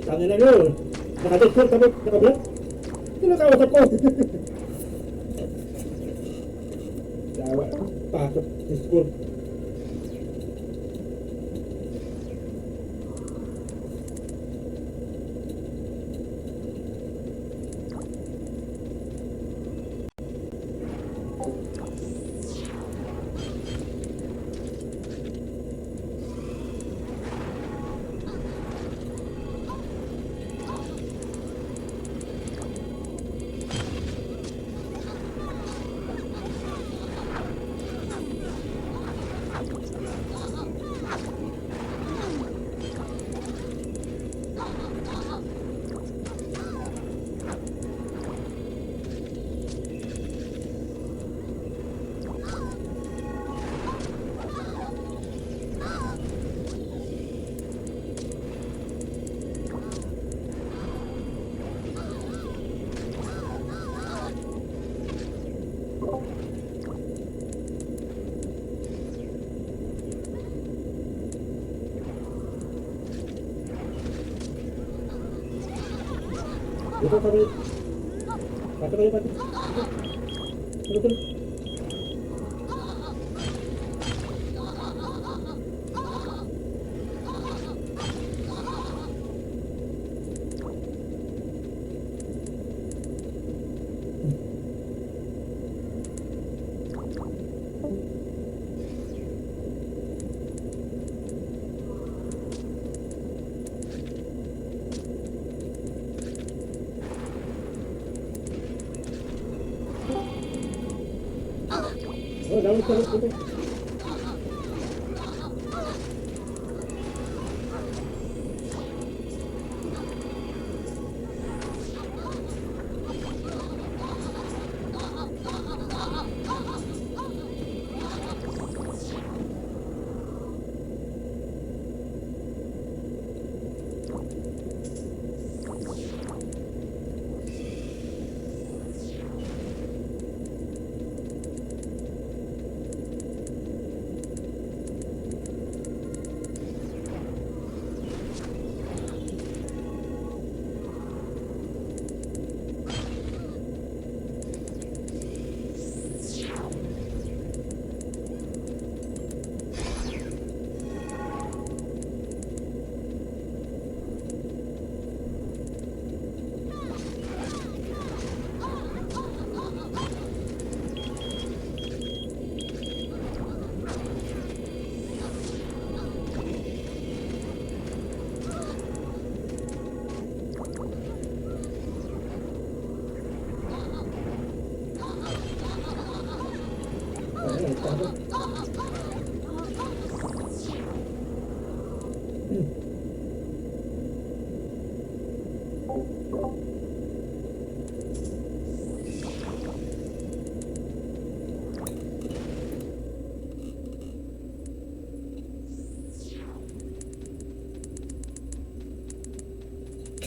Sabi na nyo, nakadiscord kami, nakablog. Kinakausap ko. Dawa, pasok, discord. Ito sabi. Pati kayo pati. Ito. Oh, daun sa ito.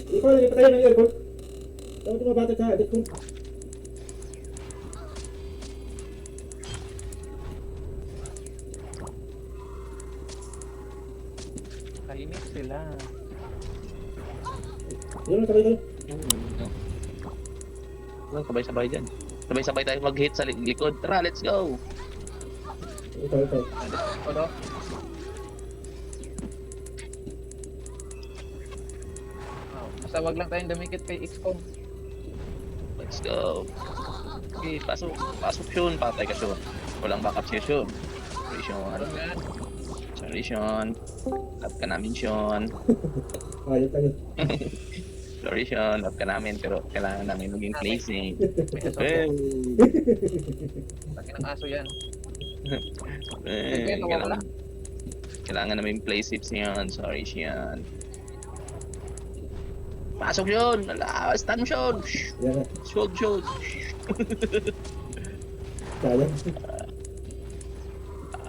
Ikaw, hindi pa tayo ng aircon. Dapat tumabata sa aircon. Kainit sila. Yun, sabay tayo. Sabay-sabay dyan. Sabay-sabay tayo mag-hit sa likod. Tara, let's go! Ito. Odo. Basta wag lang tayong dumikit kay XCOM. Let's go. Okay, pasok. Pasok Shun. Patay ka Shun. Walang backup siya Shun. Sorry Shun. Parang yan. Sorry Shun. Love ka namin Shun. Ayos kayo. Sorry Shun. Love ka namin pero kailangan namin maging placing. May aso. Eh, Laki ng aso yan. eh, kailangan namin play safe siyan. Sorry siyan. Pasok Shun. Ala, stun mo Shun. Yan na. Shoot. Sayang.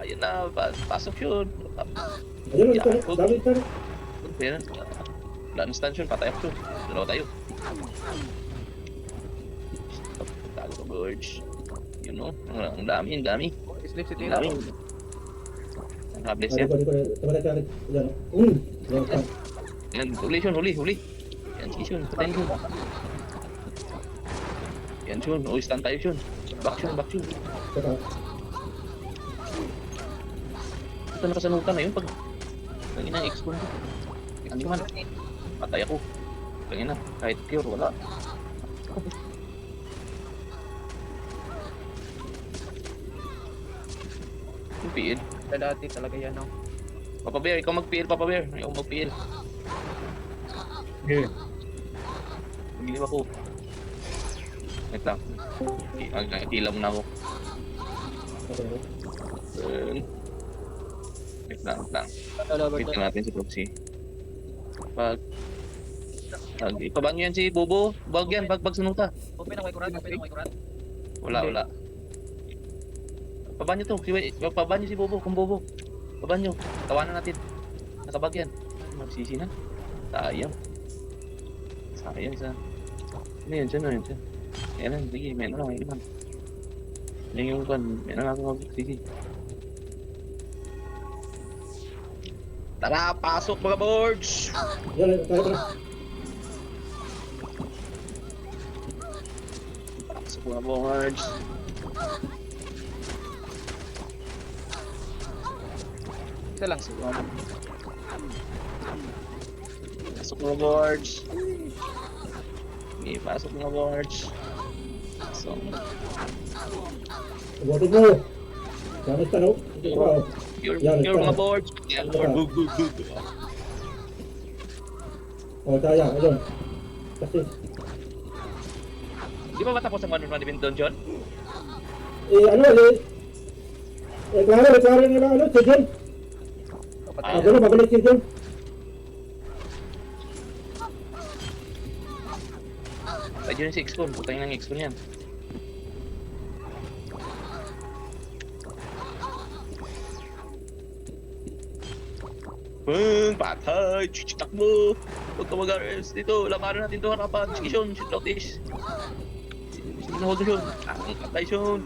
Ayun na. Pasok Shun. Ayun, ito. Dami ito. Pero, wala na stun Shun. Patay ako Shun. Dalawa tayo. Tago ka birds. Yun o. Ang dami. Sleep si Ang Tila. dami. Ang hables yan. Dito. Ito. Yan. Yan. Yan, huli. Yan si Shun. Patayin Shun. Yan Shun. O, stun tayo Shun. Back Shun. Ito. Ito nakasanutan na yun pag lagi na X-Con ko. Ano man, patay ako. Lagi na, kahit pure, wala. Yung PL. Dati talaga yan, no? Papa Bear, ikaw mag-PL, Papa Bear. Ayaw mag-PL. Magilim ako. Wait lang. Ilang na ako. Wait lang. Wait lang natin si Proxy. Ipaban nyo yan si Bobo. Bag yan, bag sanuta. Open ang may kurat. Wala. Paban nyo to. Paban nyo si Bobo, kung Bobo. Paban nyo. Tawanan natin. Nakabag yan. Magsisi na. Sayang sa... Ano yan dyan? Yan lang, sige. May ano lang. Yan yung kan. May ano lang ako magsisi. Tara, pasok mga boards! Yan. Pasok mga boards. Isa lang. Pasok mga boards. Okay, pasok mga boards. So, Butin mo. Dami ito, no? Wow. your mga boards. Yeah, board. Good. Sayang. Ayun. Kasi, Di ba matapos ang 1-1 event doon, John? klaro nila, si John. Patay. Babalik si John. Ay, yun yung 6-con. Putangin ng X-con yan. Patay! Takbo! Huwag ka mag-arrest dito. Lakaran natin ito harapan. Sige, Sean. Shoot out this. Sige na, hold na, Sean. Patay, Sean.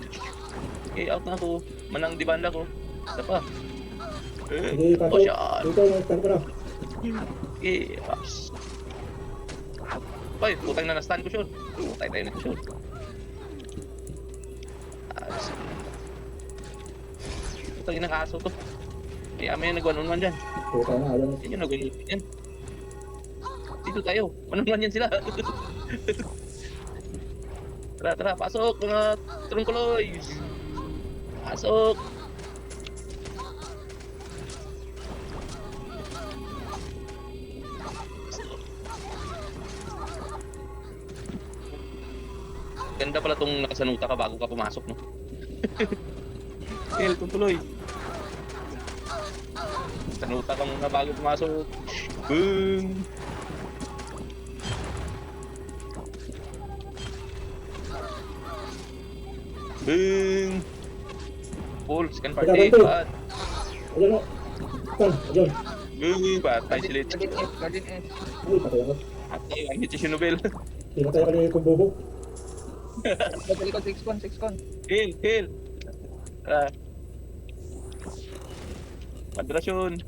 Okay, out na ako. Manang di banda ko. Isa pa. Sige, Oh, shot. Dito, stand ko na. Okay, pass. Ay, putang na na-stun ko, Sean. Putay tayo na, Sean. Putang ng aso to. Kaya may nag-1-on-1 dyan. Puta na, ayun. Yan yung nag-1-on-1 yan. Dito tayo. 1-on-1 yan sila. Tara, pasok mga trungkuloy. Pasok. Ganda pala tong nakasanuta ka bago ka pumasok, no? Hell, tuloy. Sanuta ka muna bago pumasok. Boom! Boom! Full, second party. Teka, Bad. Ayun, no? Ayun. Boom! Patay sila. Guardian Edge. Uy, patay ako. Patay, ang hit si Nobel. Pinatay ako ni Kumbobo. Pagkalikod, 6-con. Heal! Tara. Madrasyon.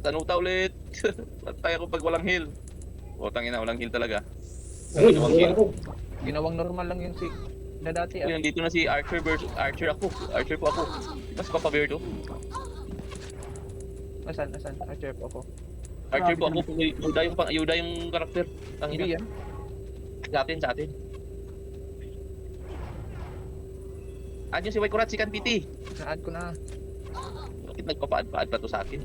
Tanuta ulit. Patay ako pag walang heal. O, tangina, walang heal talaga. Ayun, Ginawang ayun heal. ako. Ginawang normal lang yun si dati Uy, nandito na si Archer versus Archer ako. Archer po ako. Mas papabear to. Asan? Archer po ako. Archer po ako. Yuda yung karakter. Ang Hindi ina. yan. Sa atin. Andiyan si Waikurat, si Kanpiti. Na-add ko na. Bakit nagpapaad-paad pa to sa akin?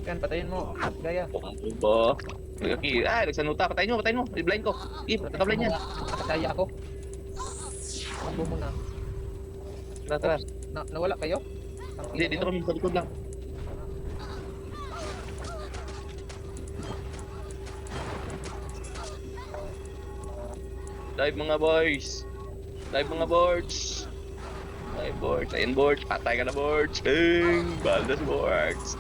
Yan, patayin mo. Gaya. Ba? Okay, nagsanuta. Patayin mo. I-blind ko. Naka-blind yan. Nakasaya ako. Takbo mo na. Tara. Nawala kayo? Hindi, dito kami sa likod lang. Dive mga boys. Dive boards. Ayan boards. Patay ka na boards. Baldas boards.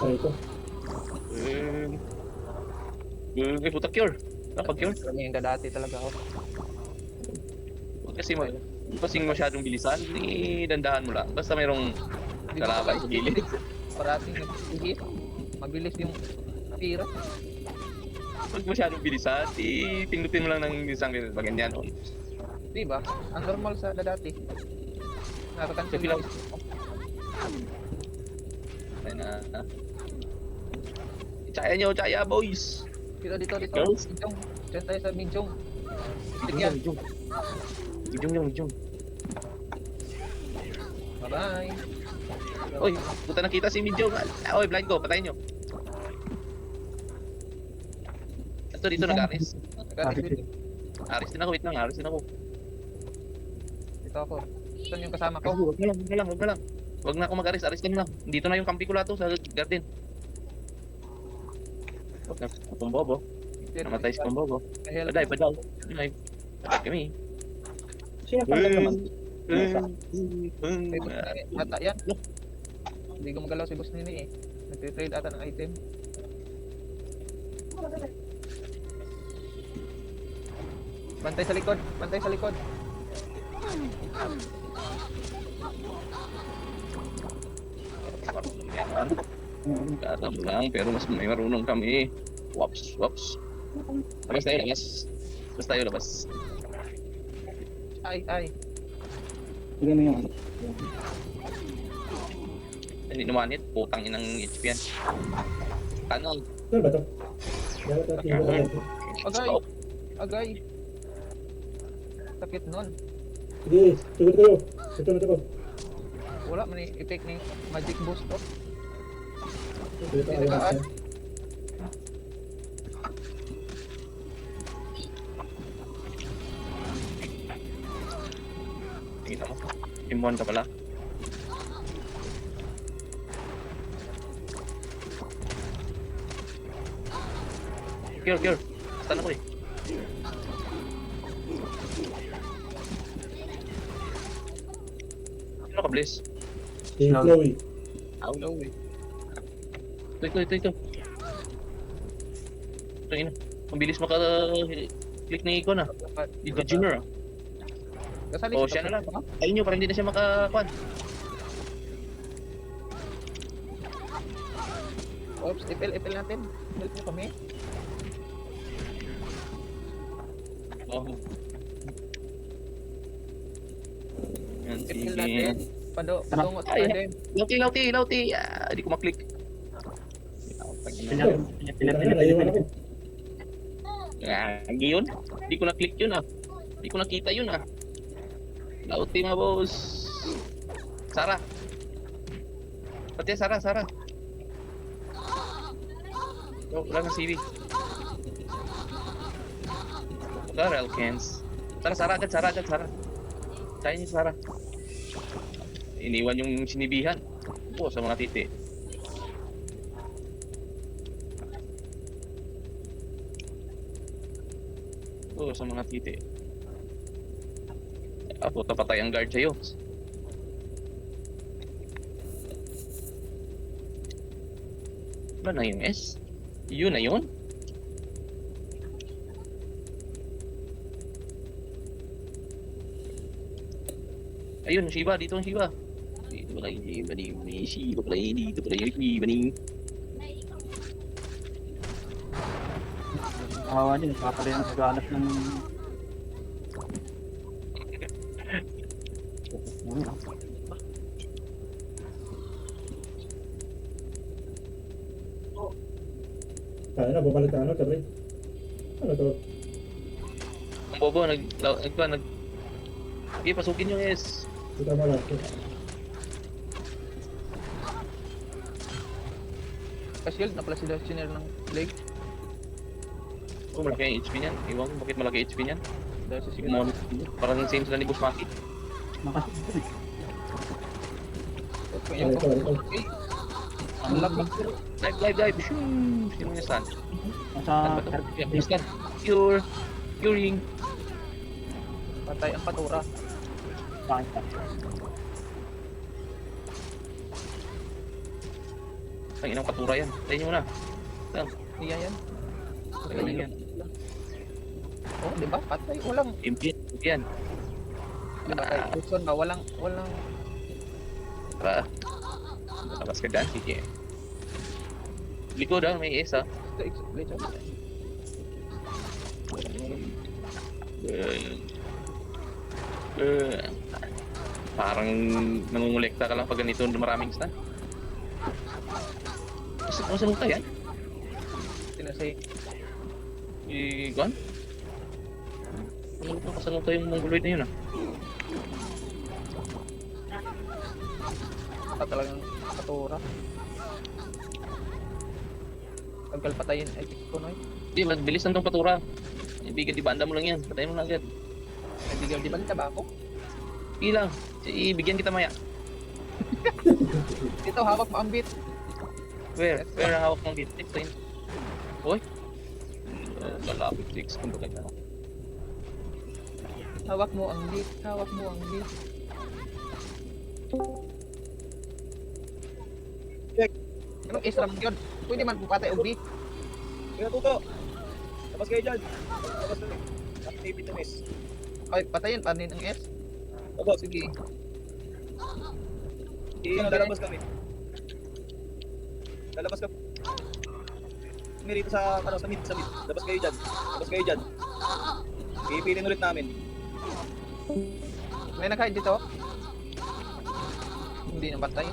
Ay, ito. Puta cure. Napag-cure. Kami yung dati talaga ako. Kasing masyadong bilisan, dandahan mo lang. Basta mayroong kalaban sa gilid. Parating nagsigit. Mabilis yung tira. Pag masyadong bilisan, pindutin mo lang ng isang ganyan. Diba? Ang normal sa dati. Nakakancel Kasi lang. lang. Ayan na. Chaya boys! Dito. Girls? Minjong. Diyan tayo sa Minjong. Tigyan. Mijong. Bye-bye. Oy, puta nakita si Mijong. Oy, blind ko, patayin nyo. Ito dito nag-aris. Aris din ako, wait lang, aris din ako. Dito ako. Saan yung kasama ko? Huwag na lang. Huwag na ako mag-aris, aris ka na lang. Dito na yung kampi ko lato sa garden. Pumbobo. Namatay si Pumbobo. Paday. Patay kami. Sino pa naman? Mata yan. Hindi ko magalaw si Boss Nini eh. Nagtitrade ata ng item. Bantay sa likod. Alam lang, pero mas may marunong kami. Wops. Labas tayo, labas. Ay. Tignan mo yan. Hindi naman putang inang HP yan. Tunnel. Saan ba ito? Dapat natin yung bayan ito. Agay. Sakit nun. Sige, tugot kayo. Ito na ito. Wala man i-take ni magic boost to. Ito tayo natin. Tingnan mo. Immon ka pala. Cure. Stun ako eh. Sino ka, Bliss? Si Chloe. No way. Ito. Ito ina. Ang bilis maka-click na icon ah. Ito Junior ah. Kasali Oh, siya na lang. Ayun nyo, para hindi na siya makakuan. Oops, ipil natin. Help nyo kami. Oh. Yan, Ipil sige. natin. Padungot Ay, natin. Lauti. Hindi ko maklik. Naiwan ako. Yun? Hindi ko na-click yun ah. Hindi ko nakita yun ah. Lauti mga boss. Sarah. Pati Sarah. Oh, wala ng CV. Wala Relkins. Sarah agad. Kaya niyo Sarah. Iniwan yung sinibihan. Po sa mga titi. Sa mga titi. Puta patay ang guard sa'yo. Ba na yung S? Yun na yun? Ayun, Shiba, dito ang Shiba. Dito pala yung Shiba ni Shiba pala yung dito pala yung Shiba ni. Kawawa din, papalaya ng pagkahanap ng... Kaya na, bumalik na ano, sabi. Ano to? Ang bobo, Sige, pasukin yung S. Kita mo lang. Pa-shield na pala si Destiner ng Blake. Oh, malaki ang HP niyan. Iwan ko bakit malaki HP niyan. Dahil sa sige. Sigmon. Parang same sila ni Boss Maki. Nakasit din eh. Yung okay. Ang lakas. Dive. Shoo! Sino yung stand? Nasa... Stand. Cure. Curing. Patay ang patura. Bakit ka? Ang inang patura yan. Tayo nyo na. Iya yan. Tayo yan. Oh, di ba? Patay. Walang. Impit. Yan. Di ba kay Wilson ba? Walang. Tara. Labas ka dyan. Sige. Liko daw. May S ha. Explain. Parang nangungulekta ka lang pag ganito maraming stand. Masanong ka yan? Tinasay. Gone? Masanong ka yung mongoloid na yun ah. Talagang patura. Tagal patayin. Ay, kunoy. Hindi, mabilis lang tong patura. Ibigan, di banda mo lang yan. Patayin mo lang agad. Nabigyan di ba nita ba ako? Ilang. Ibigyan kita maya. Ito, hawak mo ang beat. Where? Where ang hawak ng beat? Explain. Uy. Lalapit to explain ko kaya. Hawak mo ang beat. Hawak mo ang beat. Anong isram yun? Pwede man pupatay og beat. Kaya tuto. Tapos kayo dyan. Tapos kayo. Activity ng S. Ay, patayin pa rin ang S. Opo. Sige. Lalabas kami. Lalabas kami. Kami rito sa, ano, sa mid. Labas kayo dyan. Iipilin ulit namin. May nakain dito? Hindi na patay.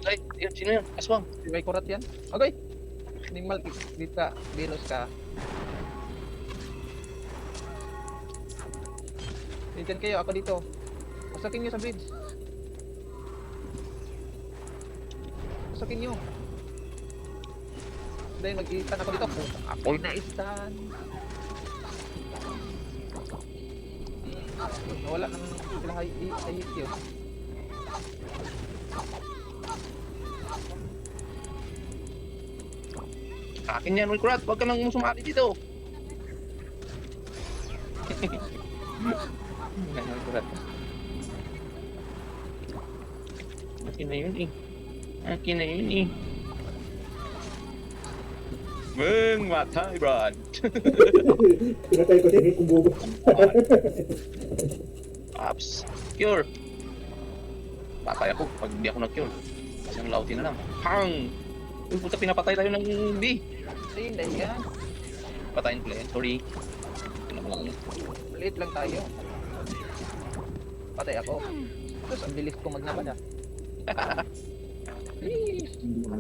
Ay, yun, sino yun? Aswang. May kurat yan. Okay. Animal, dito ka. Dinos ka. Diyan kayo, ako dito. Pasakin nyo sa bridge. Pasakin nyo. Dahil mag-i-stand ako dito. Ako'y na-stand. Wala nang sila high-hit yun. Akin yan, Ulkurat. Huwag ka nang sumali dito. Ulkurat. Akin na yun eh. Matay, Brad. Pinatay ko din kung bubo. Apps. Cure. Patay ako pag hindi ako nag-cure. Kasi ang lauti na lang. Pang! Uy, puta, pinapatay tayo ng B. Ayun, dahil yan. Patayin ko lang. Sorry. Maliit lang tayo. Patay ako. Tapos ang bilis ko magnabad ah. Please. Sino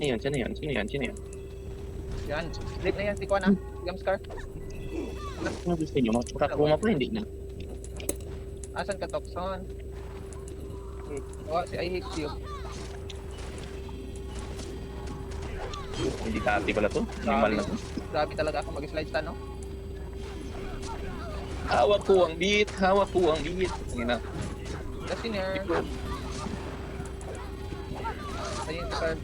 yan? Yan. Split na yan si Kwan ah. Gamscar. Ano gusto nyo? Magpapakuma pa hindi na. Asan ka, Tokson? Oh, si I hate you. Hindi kati pala to. Animal na to. Grabe talaga ako mag-slide stand, no? Hawak ko ang beat. Ang ina. Destiner. Ayun, sir.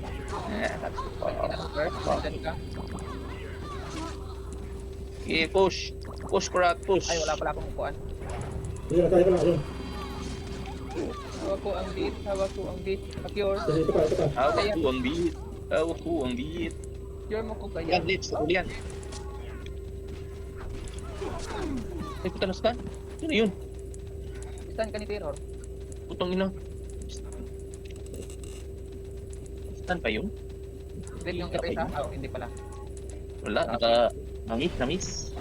Diyan ka. Okay, push. Push, Kurat, push. Ay, wala pala akong upuan. Ayun, kaya ko lang. Ayun. Hawak ko ang beat. Pa-cure. Ito pa. Hawak ko ang beat. Cure mo ko kaya. Yan, blitz. Ako yan. Ay, puta na stand. Ano yun? Stand ka ni Terror. Putang ina. Stand pa yun? Flip yung Okay. FPS ha? Oh, hindi pala. Wala, na-miss.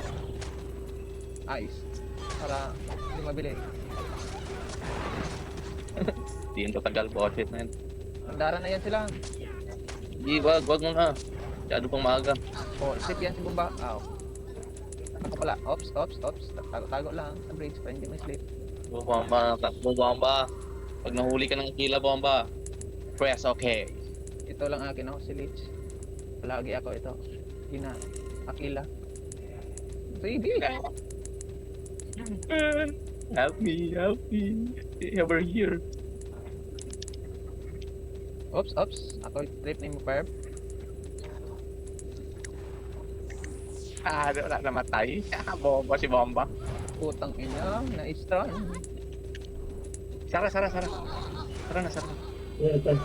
Ayos. Para hindi mabili. Di yun tatagal, budget na yun. Andara na yan sila. Hindi, wag mo na. Masyado pang maaga. Oh, sleep yan si Bumba. Ah, oh. Ako pala. Ops. Tago lang sa bridge para hindi ma-sleep. Bomba, takbo bomba. Pag nahuli ka ng kila bomba, press okay. Ito lang akin ako si Lich. Palagi ako ito. Hina. Akila. Sige. Help me. Over here. Ops. Ako trip na yung perp. Wala namatay. Bomba si bomba. Putang ina. Na-stun. Sara. Sara na. Yan, yan.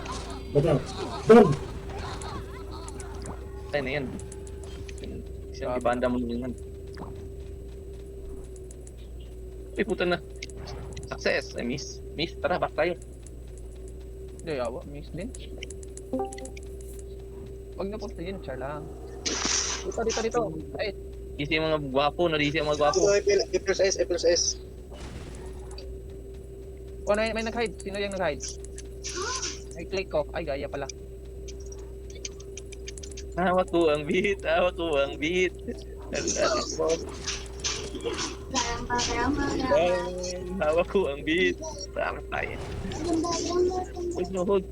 Bata. Doon! Tayo na yan. Siyang ibanda mo yun. Uy, puta na. Success. I miss. Tara, back tayo. Hindi, awa. Miss din. Huwag na punta yun. Char lang. Dito. Ay, Disi yung mga gwapo. Nadisi yung mga gwapo. A+S. oh, may nag-hide. Sino yung nag-hide? Ay, click ko. Ay, gaya pala. Hawak ko ang beat. Hawak ko ang beat. Tara tayo. Hold.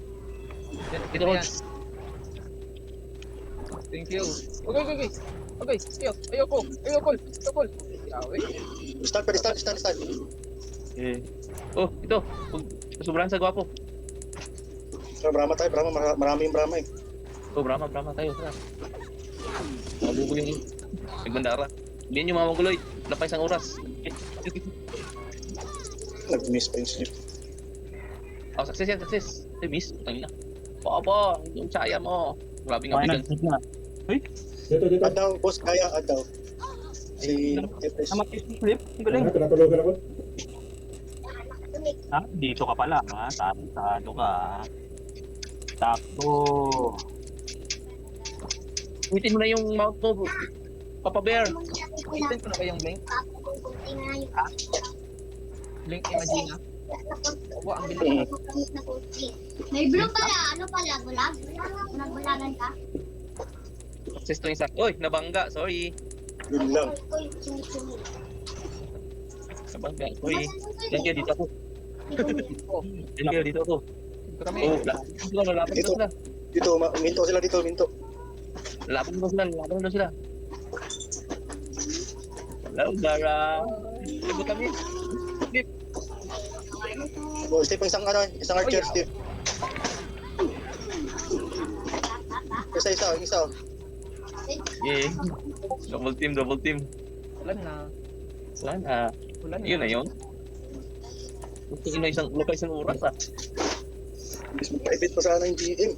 Ito yan. Thank you. Okay. Ayoko. Yawi. Start. Eh. Oh, ito. Sobrang sa gwapo. So, Brahma, maraming Brahma eh. Oh, Brahma tayo. Tara. Mabugo yung nagbandara. Hindi nyo mga maguloy. Wala pa isang oras. Nag-miss pa yung sleep. Oh, success. Ay, miss. Tangina. Baba, yung saya mo. Grabe nga bigan. na. Dito. Adaw, boss, kaya adaw. Si Tepes. Namatay si Flip. Galing. Pinatulugan ako. Ha? Dito ka pala, ha? Tarantado ka, ha? Takbo. Ulitin mo na yung mouth mo. Papa Bear. Itin ko na ba yung blink? Blink Imagina. Opo, ang bilis. May blue pala, ano pala, bulag? Nagbulagan ka? Success to yung sak. Oy, nabangga. Sorry. Yun lang. Nabangga. Sorry. Yan kayo, dito ako. Oh, Yan kayo, dito ako. dito kami. Oh, lalapit Dito. na sila. Dito, minto sila dito, minto. Lalapit na sila. Hello, Dara. Ito kami. Oh, Steve, isang archer, Steve. Isa. Yeah. Double team. Wala na. Sana. Yun na yun. Gusto ko na isang oras ah. Ibit pa sana yung GM.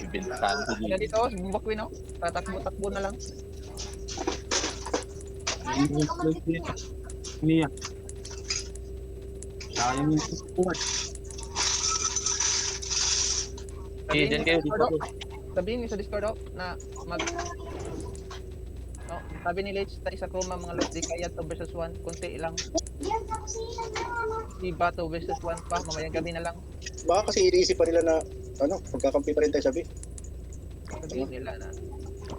Ibintahan ko Wala dito, bumakwin ako. Tatakbo na lang. Niya. Sayang yung support. Eh, dyan kayo, dito ako. Sabihin niyo sa Discord na sabi ni Leche, isa ko mga load di kaya 2 versus 1, konti lang. Diba 2 versus 1 pa, mamayang gabi na lang. Baka kasi iniisip pa nila na, magkakampi pa rin tayo sabi. Sabihin nila na,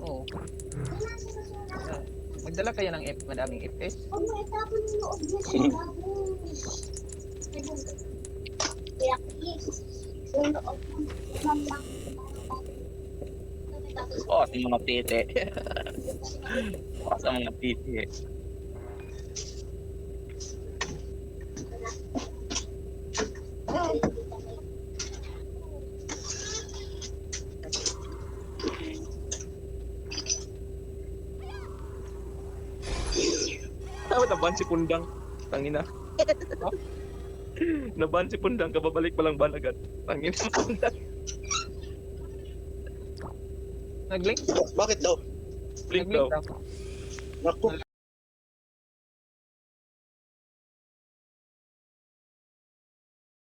oo. Magdala kayo ng madaming FPS. Oh, sa mga tete. Sa mga tete. Tawad na ban si Pundang. Tangina. Naban si Pundang, kababalik pa lang ban agad. Tangina si Pundang. Nag-link? Bakit daw? Blink Nag-link daw. daw. Naku,